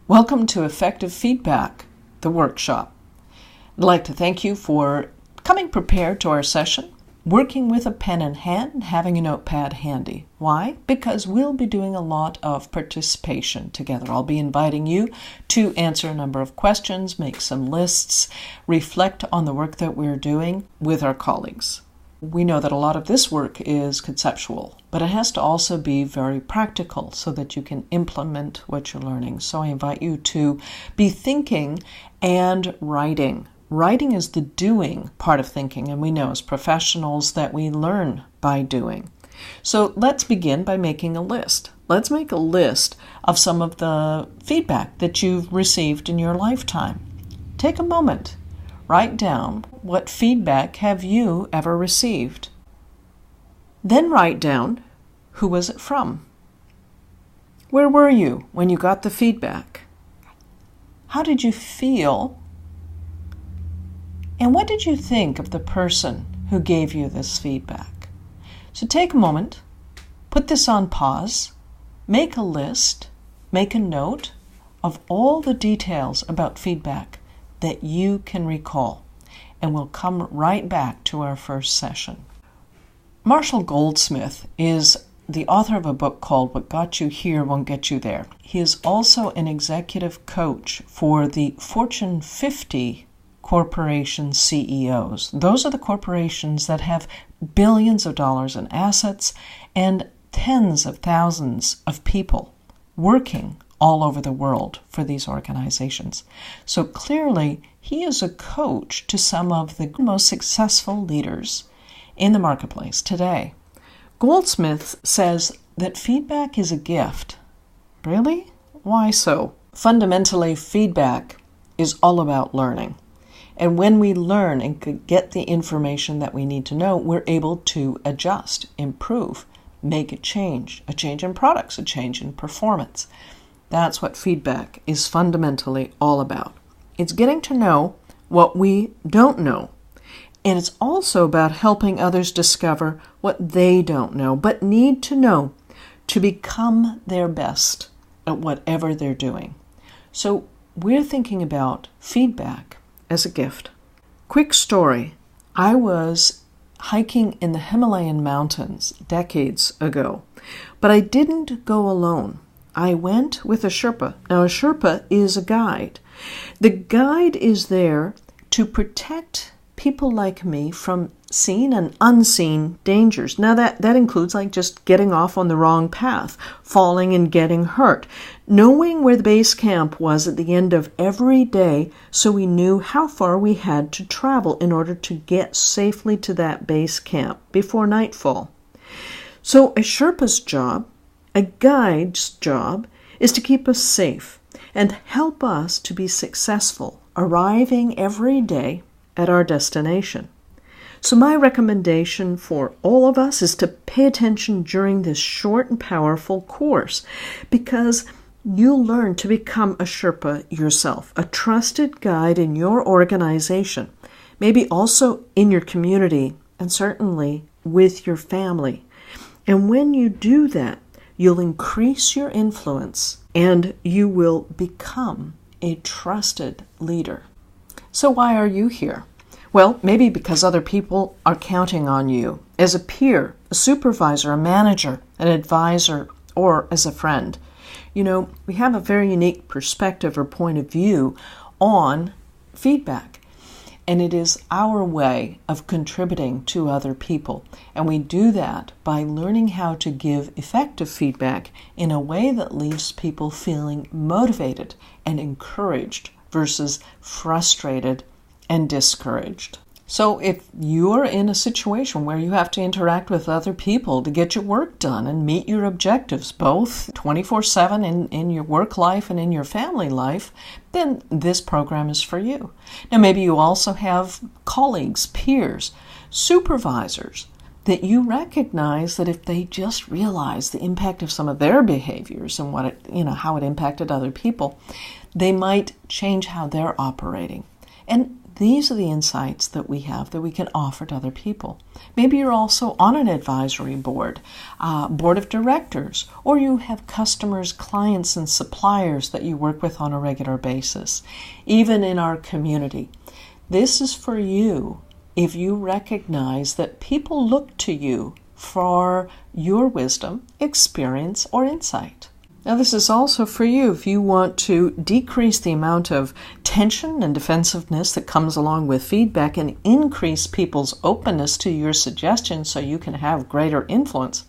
Welcome to Effective Feedback, the workshop. I'd like to thank you for coming prepared to our session, working with a pen in hand, and having a notepad handy. Why? Because we'll be doing a lot of participation together. I'll be inviting you to answer a number of questions, make some lists, reflect on the work that we're doing with our colleagues. We know that a lot of this work is conceptual, but it has to also be very practical so that you can implement what you're learning. So I invite you to be thinking and writing. Writing is the doing part of thinking, and we know as professionals that we learn by doing. So let's begin by making a list. Let's make a list of some of the feedback that you've received in your lifetime. Take a moment. Write down what feedback have you ever received. Then write down who was it from. Where were you when you got the feedback? How did you feel? And what did you think of the person who gave you this feedback? So take a moment, put this on pause, make a list, make a note of all the details about feedback that you can recall, and we'll come right back to our first session. Marshall Goldsmith is the author of a book called What Got You Here Won't Get You There. He is also an executive coach for the Fortune 50 corporation CEOs. Those are the corporations that have billions of dollars in assets and tens of thousands of people working all over the world for these organizations. So clearly, he is a coach to some of the most successful leaders in the marketplace today. Goldsmith says that feedback is a gift. Really? Why so? Fundamentally, feedback is all about learning. And when we learn and get the information that we need to know, we're able to adjust, improve, make a change in products, a change in performance. That's what feedback is fundamentally all about. It's getting to know what we don't know. And it's also about helping others discover what they don't know, but need to know to become their best at whatever they're doing. So we're thinking about feedback as a gift. Quick story. I was hiking in the Himalayan mountains decades ago, but I didn't go alone. I went with a Sherpa. Now, a Sherpa is a guide. The guide is there to protect people like me from seen and unseen dangers. Now, that includes like just getting off on the wrong path, falling and getting hurt, knowing where the base camp was at the end of every day so we knew how far we had to travel in order to get safely to that base camp before nightfall. So a Sherpa's job, a guide's job, is to keep us safe and help us to be successful, arriving every day at our destination. So my recommendation for all of us is to pay attention during this short and powerful course, because you'll learn to become a Sherpa yourself, a trusted guide in your organization, maybe also in your community, and certainly with your family. And when you do that, you'll increase your influence and you will become a trusted leader. So why are you here? Well, maybe because other people are counting on you as a peer, a supervisor, a manager, an advisor, or as a friend. You know, we have a very unique perspective or point of view on feedback. And it is our way of contributing to other people. And we do that by learning how to give effective feedback in a way that leaves people feeling motivated and encouraged versus frustrated and discouraged. So if you're in a situation where you have to interact with other people to get your work done and meet your objectives, both 24/7 in your work life and in your family life, then this program is for you. Now maybe you also have colleagues, peers, supervisors that you recognize that if they just realize the impact of some of their behaviors and what how it impacted other people, they might change how they're operating. And these are the insights that we have that we can offer to other people. Maybe you're also on an advisory board, board of directors, or you have customers, clients, and suppliers that you work with on a regular basis. Even in our community, this is for you if you recognize that people look to you for your wisdom, experience, or insight. Now, this is also for you if you want to decrease the amount of tension and defensiveness that comes along with feedback and increase people's openness to your suggestions so you can have greater influence.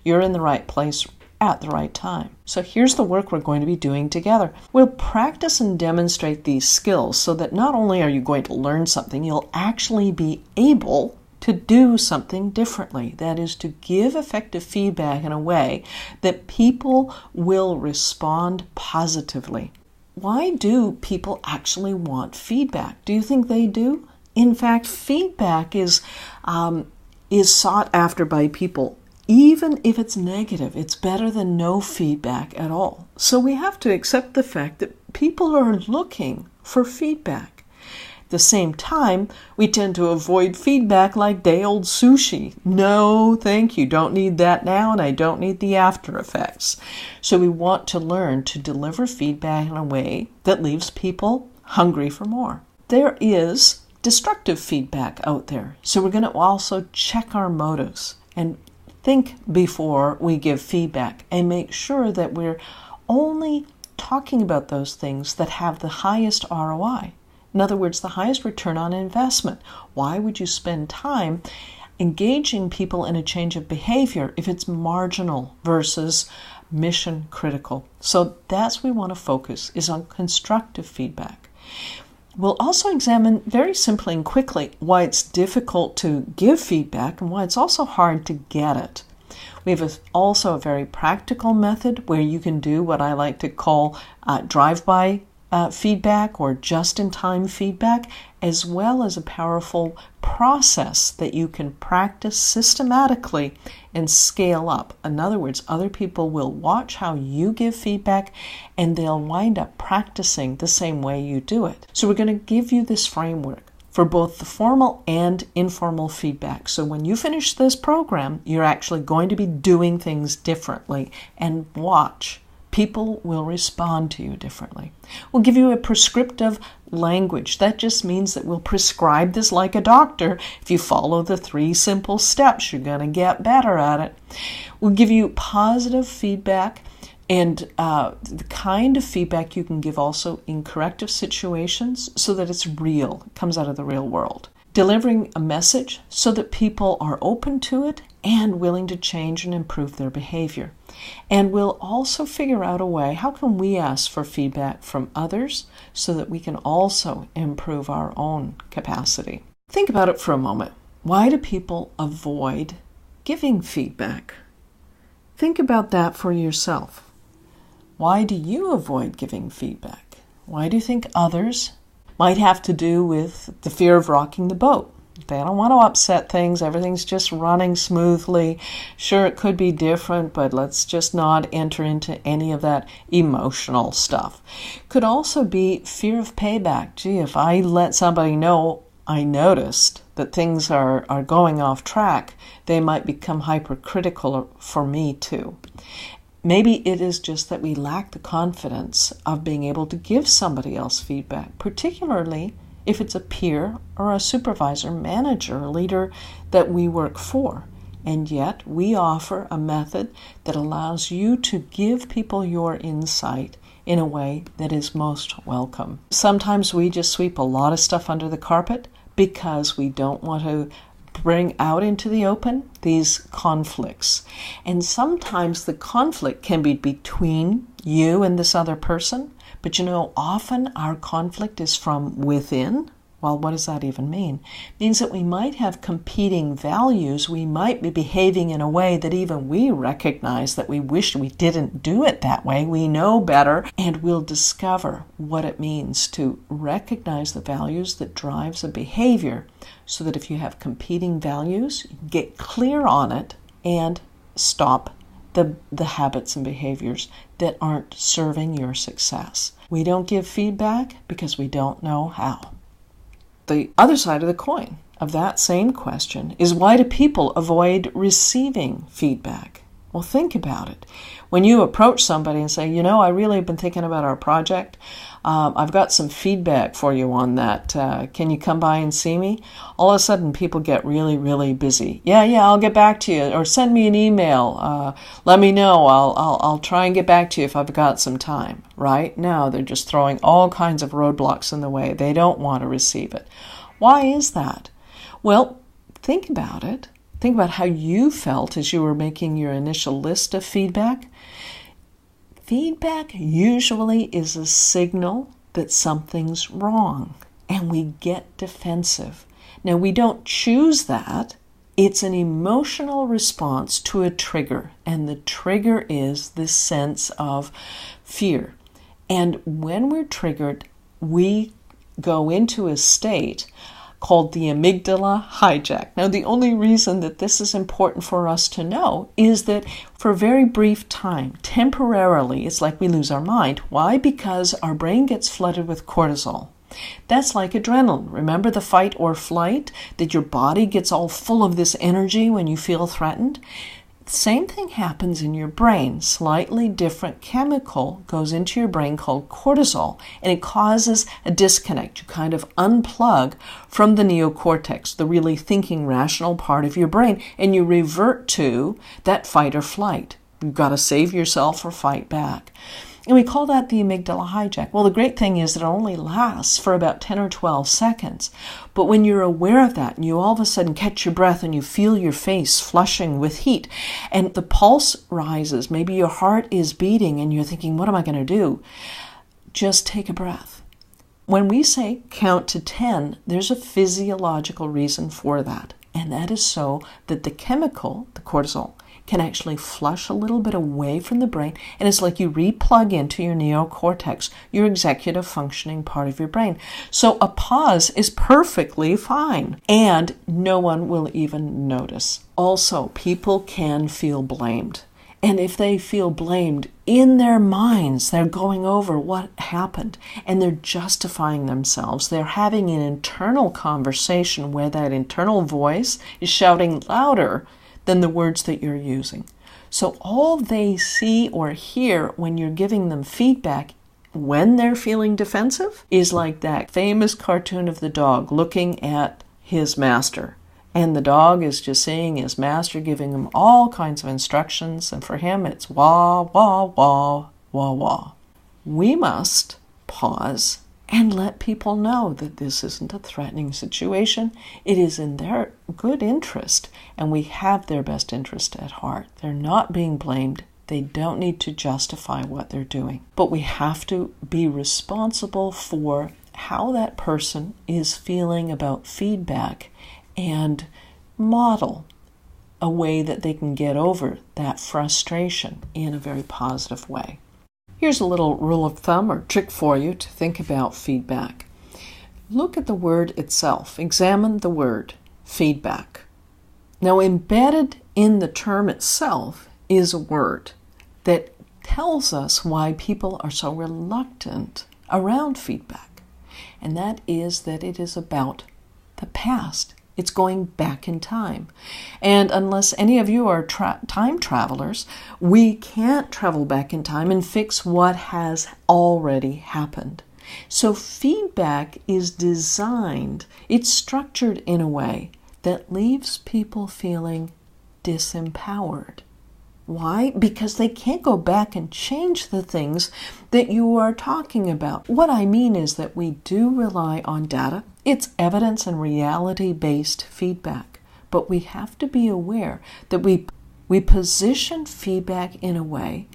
You're in the right place at the right time. So here's the work we're going to be doing together. We'll practice and demonstrate these skills so that not only are you going to learn something, you'll actually be able to do something differently. That is, to give effective feedback in a way that people will respond positively. Why do people actually want feedback? Do you think they do? In fact, feedback is sought after by people. Even if it's negative, it's better than no feedback at all. So we have to accept the fact that people are looking for feedback. At the same time, we tend to avoid feedback like day-old sushi. No, thank you. Don't need that now, and I don't need the after effects. So we want to learn to deliver feedback in a way that leaves people hungry for more. There is destructive feedback out there. So we're going to also check our motives and think before we give feedback and make sure that we're only talking about those things that have the highest ROI. In other words, the highest return on investment. Why would you spend time engaging people in a change of behavior if it's marginal versus mission critical? So that's what we want to focus is on constructive feedback. We'll also examine very simply and quickly why it's difficult to give feedback and why it's also hard to get it. We have also a very practical method where you can do what I like to call drive-by feedback or just-in-time feedback, as well as a powerful process that you can practice systematically and scale up. In other words, other people will watch how you give feedback and they'll wind up practicing the same way you do it. So we're going to give you this framework for both the formal and informal feedback. So when you finish this program, you're actually going to be doing things differently, and watch. People will respond to you differently. We'll give you a prescriptive language. That just means that we'll prescribe this like a doctor. If you follow the 3 simple steps, you're going to get better at it. We'll give you positive feedback and the kind of feedback you can give also in corrective situations so that it's real, it comes out of the real world. Delivering a message so that people are open to it and willing to change and improve their behavior. And we'll also figure out a way, how can we ask for feedback from others so that we can also improve our own capacity? Think about it for a moment. Why do people avoid giving feedback? Think about that for yourself. Why do you avoid giving feedback? Why do you think others might have to do with the fear of rocking the boat? They don't want to upset things. Everything's just running smoothly. Sure, it could be different, but let's just not enter into any of that emotional stuff. Could also be fear of payback. Gee, if I let somebody know I noticed that things are going off track, they might become hypercritical for me too. Maybe it is just that we lack the confidence of being able to give somebody else feedback, particularly if it's a peer or a supervisor, manager, leader that we work for. And yet we offer a method that allows you to give people your insight in a way that is most welcome. Sometimes we just sweep a lot of stuff under the carpet because we don't want to bring out into the open these conflicts. And sometimes the conflict can be between you and this other person, but often our conflict is from within. Well, what does that even mean? It means that we might have competing values. We might be behaving in a way that even we recognize that we wish we didn't do it that way. We know better, and we'll discover what it means to recognize the values that drives a behavior so that if you have competing values, get clear on it and stop the habits and behaviors that aren't serving your success. We don't give feedback because we don't know how. The other side of the coin of that same question is, why do people avoid receiving feedback? Well, think about it. When you approach somebody and say, I really have been thinking about our project. I've got some feedback for you on that. Can you come by and see me? All of a sudden, people get really, really busy. Yeah, I'll get back to you. Or send me an email. Let me know. I'll try and get back to you if I've got some time. Right now, they're just throwing all kinds of roadblocks in the way. They don't want to receive it. Why is that? Well, think about it. Think about how you felt as you were making your initial list of feedback. Feedback usually is a signal that something's wrong, and we get defensive. Now, we don't choose that. It's an emotional response to a trigger, and the trigger is this sense of fear. And when we're triggered, we go into a state called the amygdala hijack. Now, the only reason that this is important for us to know is that for a very brief time, temporarily, it's like we lose our mind. Why? Because our brain gets flooded with cortisol. That's like adrenaline. Remember the fight or flight? That your body gets all full of this energy when you feel threatened? Same thing happens in your brain. Slightly different chemical goes into your brain called cortisol, and it causes a disconnect. You kind of unplug from the neocortex, the really thinking, rational part of your brain, and you revert to that fight or flight. You've got to save yourself or fight back. And we call that the amygdala hijack. Well, the great thing is that it only lasts for about 10 or 12 seconds. But when you're aware of that and you all of a sudden catch your breath and you feel your face flushing with heat and the pulse rises, maybe your heart is beating and you're thinking, what am I going to do? Just take a breath. When we say count to 10, there's a physiological reason for that. And that is so that the chemical, the cortisol, can actually flush a little bit away from the brain, and it's like you replug into your neocortex, your executive functioning part of your brain. So a pause is perfectly fine, and no one will even notice. Also, people can feel blamed. And if they feel blamed in their minds, they're going over what happened and they're justifying themselves. They're having an internal conversation where that internal voice is shouting louder than the words that you're using. So all they see or hear when you're giving them feedback when they're feeling defensive is like that famous cartoon of the dog looking at his master. And the dog is just seeing his master giving him all kinds of instructions, and for him it's wah, wah, wah, wah, wah. We must pause and let people know that this isn't a threatening situation. It is in their good interest, and we have their best interest at heart. They're not being blamed. They don't need to justify what they're doing. But we have to be responsible for how that person is feeling about feedback and model a way that they can get over that frustration in a very positive way. Here's a little rule of thumb or trick for you to think about feedback. Look at the word itself. Examine the word feedback. Now, embedded in the term itself is a word that tells us why people are so reluctant around feedback. And that is that it is about the past. It's going back in time. And unless any of you are time travelers, we can't travel back in time and fix what has already happened. So feedback is designed, it's structured in a way that leaves people feeling disempowered. Why? Because they can't go back and change the things that you are talking about. What I mean is that we do rely on data. It's evidence and reality-based feedback. But we have to be aware that we position feedback in a way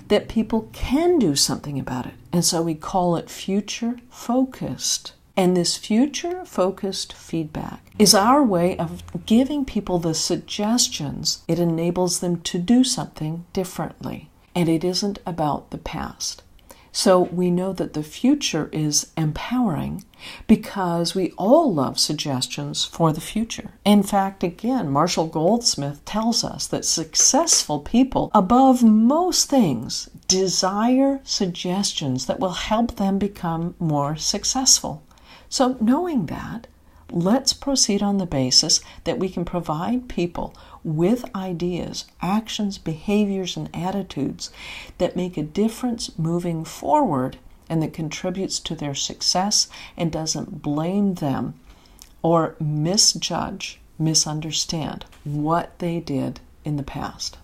that people can do something about it. And so we call it future-focused. And this future-focused feedback is our way of giving people the suggestions. It enables them to do something differently. And it isn't about the past. So we know that the future is empowering because we all love suggestions for the future. In fact, again, Marshall Goldsmith tells us that successful people, above most things, desire suggestions that will help them become more successful. So knowing that, Let's proceed on the basis that we can provide people with ideas, actions, behaviors, and attitudes that make a difference moving forward and that contributes to their success and doesn't blame them or misjudge, misunderstand what they did in the past.